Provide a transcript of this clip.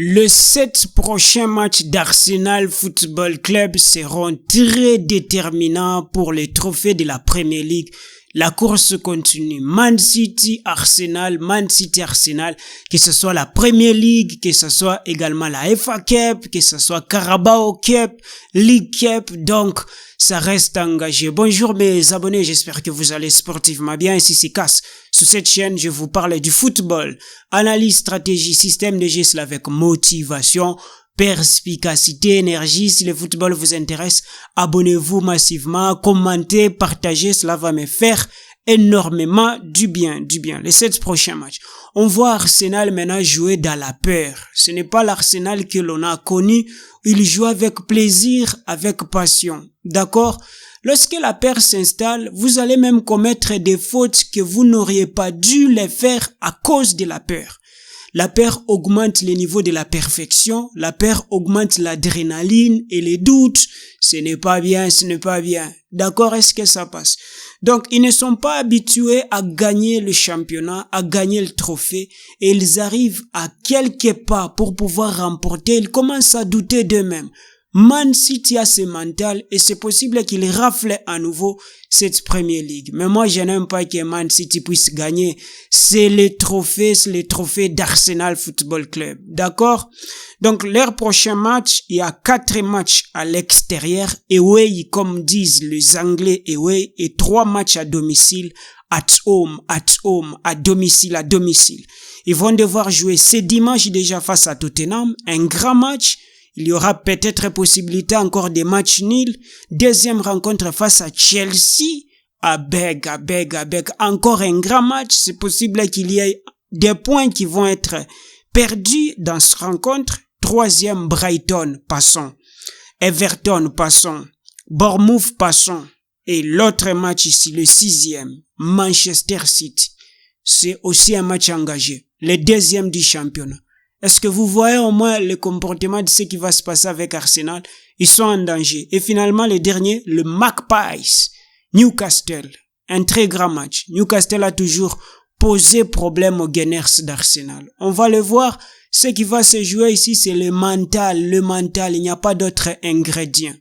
Les 7 prochains matchs d'Arsenal Football Club seront très déterminants pour les trophées de la Premier League. La course continue. Man City, Arsenal, que ce soit la Premier League, que ce soit également la FA Cup, que ce soit Carabao Cup, League Cup, donc ça reste engagé. Bonjour mes abonnés, j'espère que vous allez sportivement bien. Ici c'est Cass. Sur cette chaîne, je vous parle du football, analyse, stratégie, système de jeu avec motivation, perspicacité, énergie. Si le football vous intéresse, abonnez-vous massivement, commentez, partagez, cela va me faire énormément du bien. Les 7 prochains matchs. On voit Arsenal maintenant jouer dans la peur. Ce n'est pas l'Arsenal que l'on a connu. Il joue avec plaisir, avec passion. D'accord? Lorsque la peur s'installe, vous allez même commettre des fautes que vous n'auriez pas dû les faire à cause de la peur. La peur augmente le niveau de la perfection, la peur augmente l'adrénaline et les doutes. Ce n'est pas bien. D'accord, est-ce que ça passe? Donc, ils ne sont pas habitués à gagner le championnat, à gagner le trophée, et ils arrivent à quelques pas pour pouvoir remporter. Ils commencent à douter d'eux-mêmes. Man City a ce mental et c'est possible qu'il rafle à nouveau cette Premier League. Mais moi, je n'aime pas que Man City puisse gagner. C'est les trophées d'Arsenal Football Club. D'accord? Donc, leur prochain match, il y a 4 matchs à l'extérieur, away, comme disent les Anglais, away, et 3 matchs à domicile, at home, à domicile. Ils vont devoir jouer ce dimanche déjà face à Tottenham, un grand match. Il y aura peut-être possibilité encore des matchs nuls. Deuxième rencontre face à Chelsea. Abeg. Encore un grand match. C'est possible qu'il y ait des points qui vont être perdus dans cette rencontre. Troisième, Brighton, passons. Everton, passons. Bournemouth, passons. Et l'autre match ici, le 6e, Manchester City. C'est aussi un match engagé. Le 2e du championnat. Est-ce que vous voyez au moins le comportement de ce qui va se passer avec Arsenal? Ils sont en danger. Et finalement, le dernier, le Magpies, Newcastle. Un très grand match. Newcastle a toujours posé problème aux Gunners d'Arsenal. On va le voir. Ce qui va se jouer ici, c'est le mental. Il n'y a pas d'autres ingrédients.